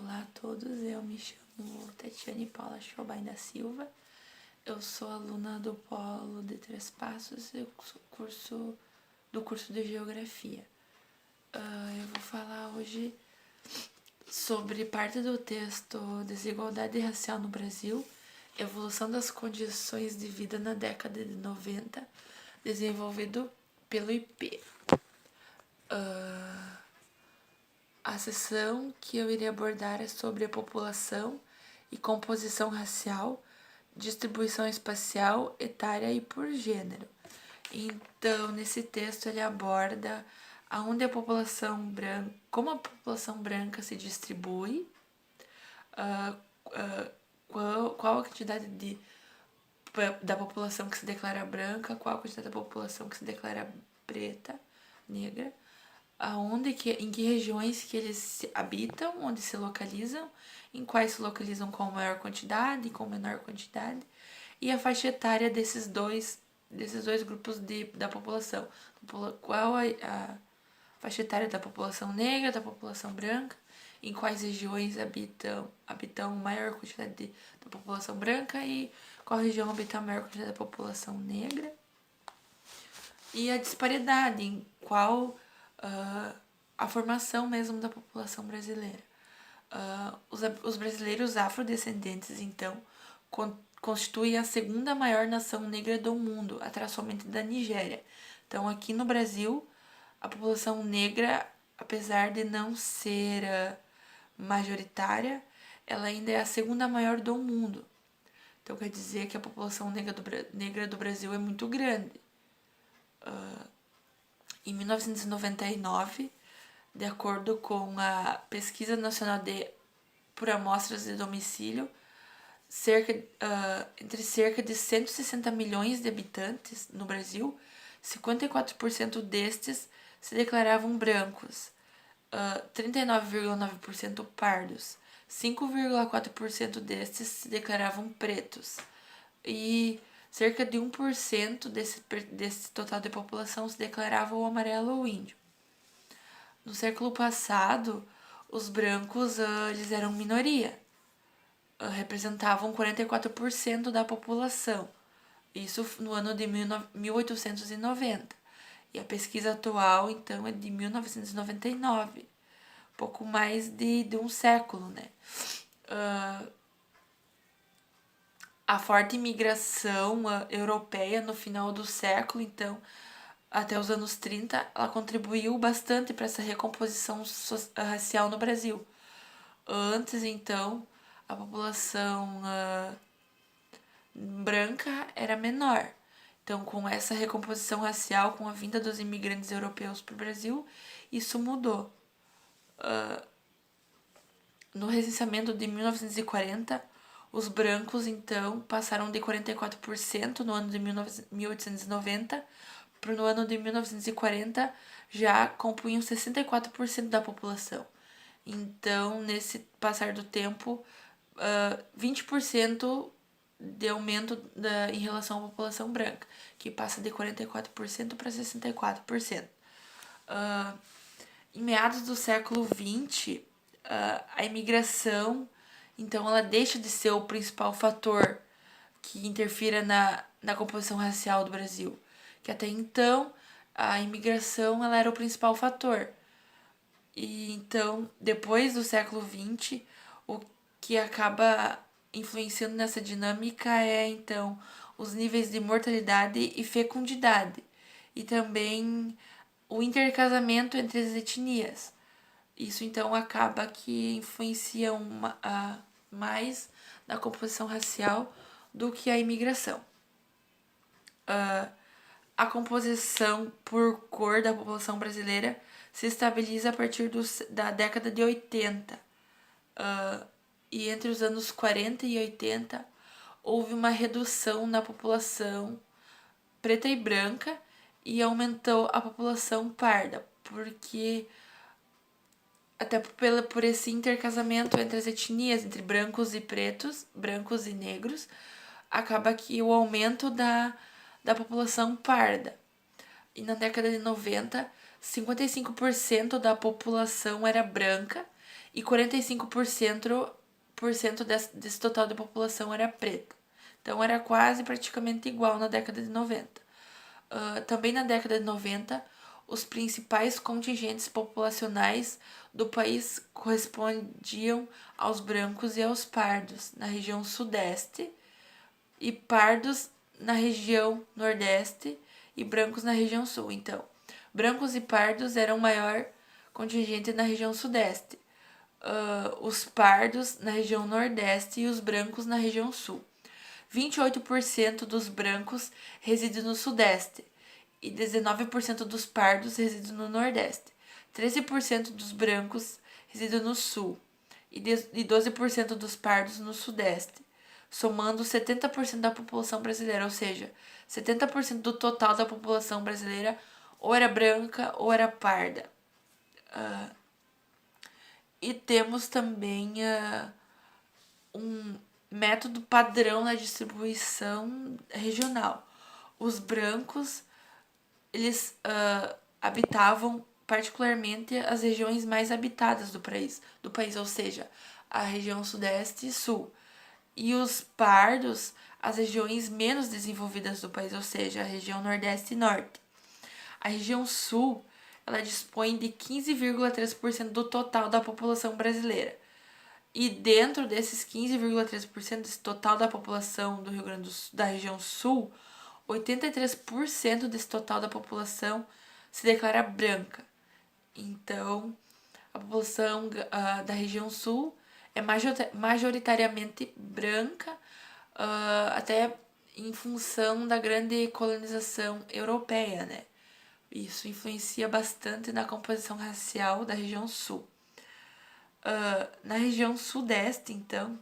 Olá a todos, eu me chamo Tatiane Paula Chobain da Silva, eu sou aluna do Polo de Três Passos e do curso de Geografia. Eu vou falar hoje sobre parte do texto Desigualdade Racial no Brasil, evolução das condições de vida na década de 90, desenvolvido pelo IP. A sessão que eu irei abordar é sobre a população e composição racial, distribuição espacial, etária e por gênero. Então, nesse texto ele aborda aonde a população branca, como a população branca se distribui, qual a quantidade da população que se declara branca, qual a quantidade da população que se declara preta, negra, em que regiões que eles habitam, onde se localizam, em quais se localizam com maior quantidade e com menor quantidade, e a faixa etária desses dois grupos da população. Qual a faixa etária da população negra, da população branca, em quais regiões habitam maior quantidade da população branca e qual região habita a maior quantidade da população negra. E a disparidade, em qual a formação mesmo da população brasileira. Os brasileiros afrodescendentes, então, constituem a segunda maior nação negra do mundo, atrás somente da Nigéria. Então, aqui no Brasil, a população negra, apesar de não ser majoritária, ela ainda é a segunda maior do mundo. Então, quer dizer que a população negra do Brasil é muito grande. Em 1999, de acordo com a Pesquisa Nacional por Amostras de Domicílio, entre cerca de 160 milhões de habitantes no Brasil, 54% destes se declaravam brancos, 39,9% pardos, 5,4% destes se declaravam pretos e cerca de 1% desse total de população se declarava o amarelo ou índio. No século passado, os brancos eles eram minoria, representavam 44% da população, isso no ano de 1890. E a pesquisa atual, então, é de 1999, pouco mais de um século, né? A forte imigração europeia no final do século, então, até os anos 30, ela contribuiu bastante para essa recomposição racial no Brasil. Antes, então, a população branca era menor. Então, com essa recomposição racial, com a vinda dos imigrantes europeus para o Brasil, isso mudou. No recenseamento de 1940, os brancos, então, passaram de 44% no ano de 1890 para no ano de 1940 já compunham 64% da população. Então, nesse passar do tempo, 20% de aumento em relação à população branca, que passa de 44% para 64%. Em meados do século XX, a imigração, então, ela deixa de ser o principal fator que interfira na composição racial do Brasil, que até então a imigração ela era o principal fator. E então, depois do século XX, o que acaba influenciando nessa dinâmica é, então, os níveis de mortalidade e fecundidade, e também o intercasamento entre as etnias. Isso, então, acaba que influencia mais na composição racial do que a imigração. A composição por cor da população brasileira se estabiliza a partir da década de 80. E entre os anos 40 e 80, houve uma redução na população preta e branca e aumentou a população parda, porque até por esse intercasamento entre as etnias, entre brancos e pretos, brancos e negros, acaba que o aumento da população parda. E na década de 90, 55% da população era branca e 45% desse total da população era preta. Então era quase praticamente igual na década de 90. Também na década de 90, os principais contingentes populacionais do país correspondiam aos brancos e aos pardos na região sudeste, e pardos na região nordeste e brancos na região sul. Então, brancos e pardos eram o maior contingente na região sudeste, os pardos na região nordeste e os brancos na região sul. 28% dos brancos residem no sudeste e 19% dos pardos residem no nordeste. 13% dos brancos residem no sul e 12% dos pardos no sudeste, somando 70% da população brasileira, ou seja, 70% do total da população brasileira ou era branca ou era parda. E temos também um método padrão na distribuição regional. Os brancos, eles habitavam particularmente as regiões mais habitadas do país, ou seja, a região sudeste e sul. E os pardos, as regiões menos desenvolvidas do país, ou seja, a região nordeste e norte. A região sul, ela dispõe de 15,3% do total da população brasileira. E dentro desses 15,3% desse total da população do Rio Grande do Sul, da região sul, 83% desse total da população se declara branca. Então, a população da região sul é majoritariamente branca, até em função da grande colonização europeia, né? Isso influencia bastante na composição racial da região sul. Na região sudeste, então,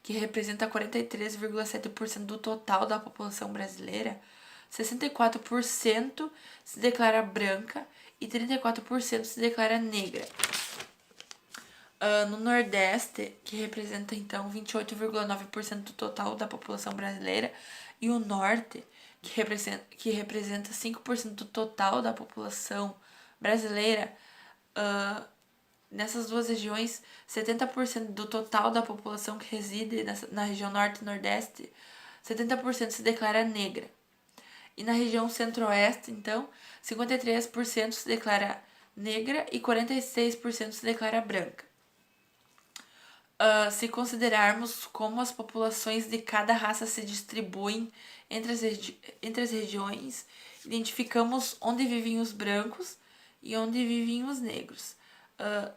que representa 43,7% do total da população brasileira, 64% se declara branca e 34% se declara negra. No Nordeste, que representa então 28,9% do total da população brasileira, e o Norte, que representa 5% do total da população brasileira, nessas duas regiões, 70% do total da população que reside na região Norte e Nordeste, 70% se declara negra. E na região Centro-Oeste, então, 53% se declara negra e 46% se declara branca. Se considerarmos como as populações de cada raça se distribuem entre as regiões, identificamos onde vivem os brancos e onde vivem os negros.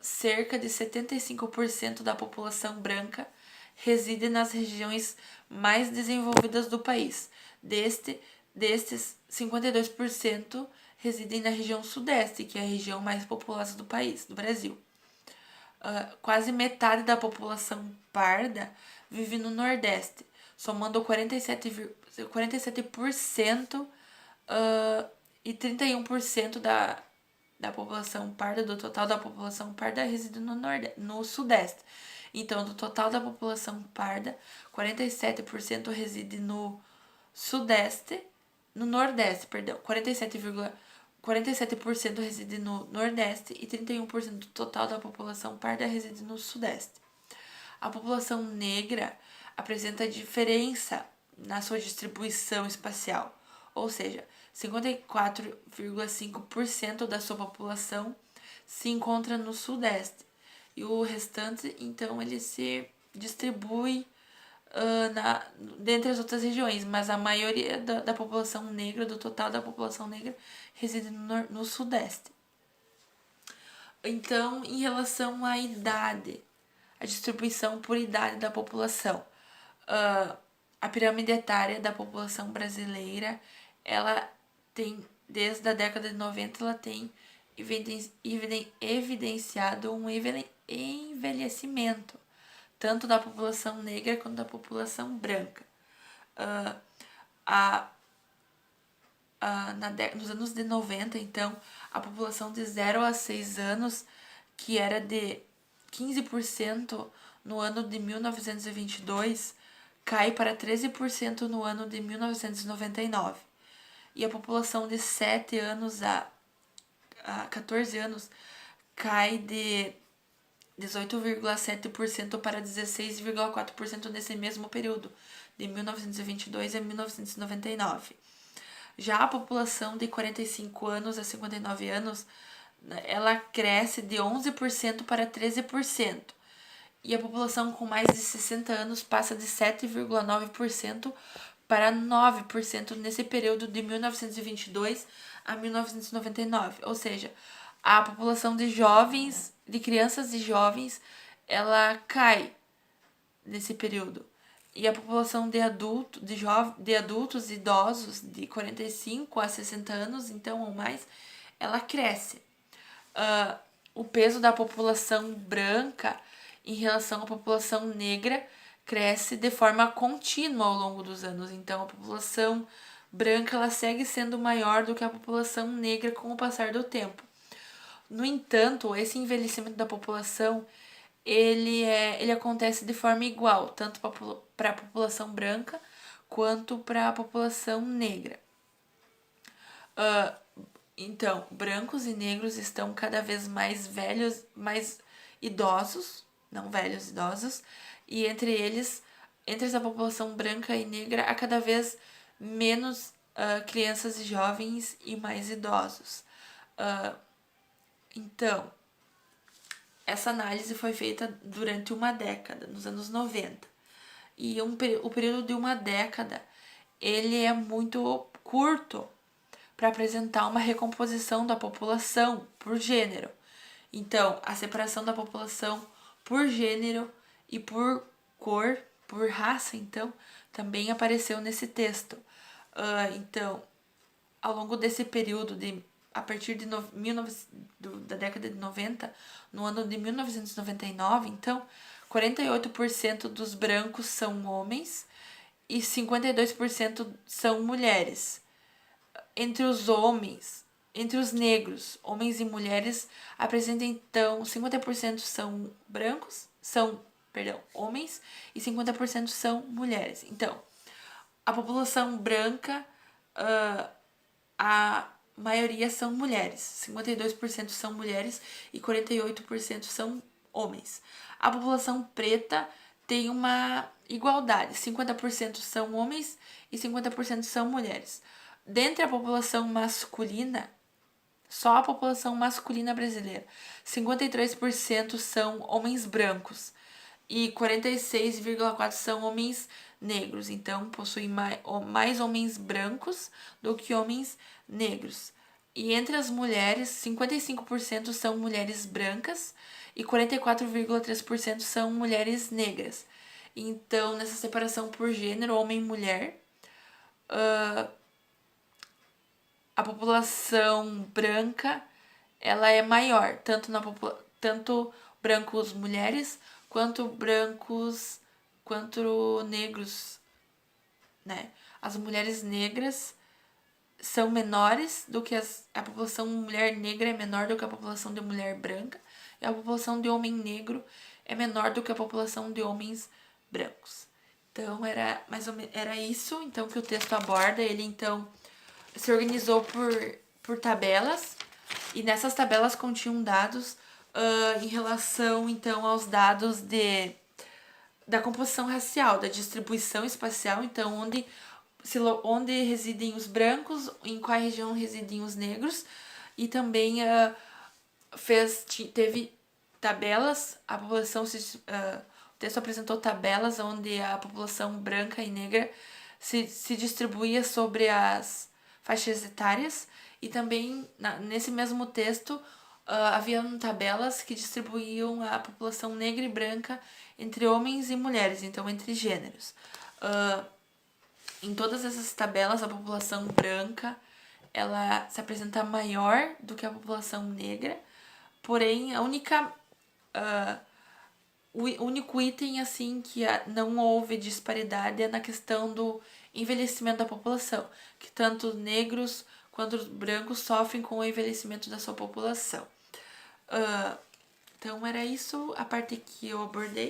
Cerca de 75% da população branca reside nas regiões mais desenvolvidas do país. Destes, 52% residem na região sudeste, que é a região mais populosa do país, do Brasil. Quase metade da população parda vive no Nordeste, somando 47% e 31% da população parda, do total da população parda, reside no Sudeste. Então, do total da população parda, 47% reside no Sudeste, no Nordeste, perdão, 47% reside no Nordeste e 31% do total da população parda reside no Sudeste. A população negra apresenta diferença na sua distribuição espacial, ou seja, 54,5% da sua população se encontra no Sudeste e o restante, então, ele se distribui dentre as outras regiões, mas a maioria da população negra, do total da população negra, reside no Sudeste. Então, em relação à idade, a distribuição por idade da população, a pirâmide etária da população brasileira, ela tem, desde a década de 90, ela tem evidenciado um envelhecimento, tanto da população negra quanto da população branca. Nos anos de 90, então, a população de 0 a 6 anos, que era de 15% no ano de 1922, cai para 13% no ano de 1999. E a população de 7 anos a 14 anos cai de 18,7% para 16,4% nesse mesmo período, de 1922 a 1999. Já a população de 45 anos a 59 anos, ela cresce de 11% para 13%. E a população com mais de 60 anos passa de 7,9% para 9% nesse período de 1922 a 1999. Ou seja, a população de jovens, de crianças e jovens, ela cai nesse período. E a população de adultos e idosos de 45 a 60 anos, então ou mais, ela cresce. O peso da população branca em relação à população negra cresce de forma contínua ao longo dos anos. Então, a população branca ela segue sendo maior do que a população negra com o passar do tempo. No entanto, esse envelhecimento da população ele acontece de forma igual, tanto para a população branca quanto para a população negra. Então, brancos e negros estão cada vez mais velhos, mais idosos, não velhos, idosos, e entre essa população branca e negra, há cada vez menos crianças e jovens e mais idosos. Então, essa análise foi feita durante uma década, nos anos 90. E o período de uma década, ele é muito curto para apresentar uma recomposição da população por gênero. Então, a separação da população por gênero e por cor, por raça, então, também apareceu nesse texto. Então, ao longo desse período, a partir de da década de 90, no ano de 1999, então, 48% dos brancos são homens e 52% são mulheres. Entre os negros, homens e mulheres, apresentam então 50% são homens e 50% são mulheres. Então, a população branca, a maioria são mulheres, 52% são mulheres e 48% são homens. A população preta tem uma igualdade, 50% são homens e 50% são mulheres. Dentre a população masculina, só a população masculina brasileira, 53% são homens brancos e 46,4% são homens negros. Então, possuem mais homens brancos do que homens negros. E entre as mulheres, 55% são mulheres brancas e 44,3% são mulheres negras. Então, nessa separação por gênero, homem e mulher, a população branca ela é maior, tanto brancos mulheres quanto negros, né? As mulheres negras são menores do que a população mulher negra é menor do que a população de mulher branca e a população de homem negro é menor do que a população de homens brancos. Então era isso então que o texto aborda. Ele então se organizou por tabelas e nessas tabelas continham dados em relação então aos dados da composição racial, da distribuição espacial, então onde residem os brancos, em qual região residem os negros, e também teve tabelas, o texto apresentou tabelas onde a população branca e negra se distribuía sobre as faixas etárias, e também nesse mesmo texto havia tabelas que distribuíam a população negra e branca entre homens e mulheres, então entre gêneros. Em todas essas tabelas, a população branca ela se apresenta maior do que a população negra, porém o único item assim que não houve disparidade é na questão do envelhecimento da população, que tanto os negros quanto os brancos sofrem com o envelhecimento da sua população. Então era isso a parte que eu abordei,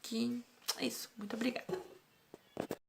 que é isso. Muito obrigada.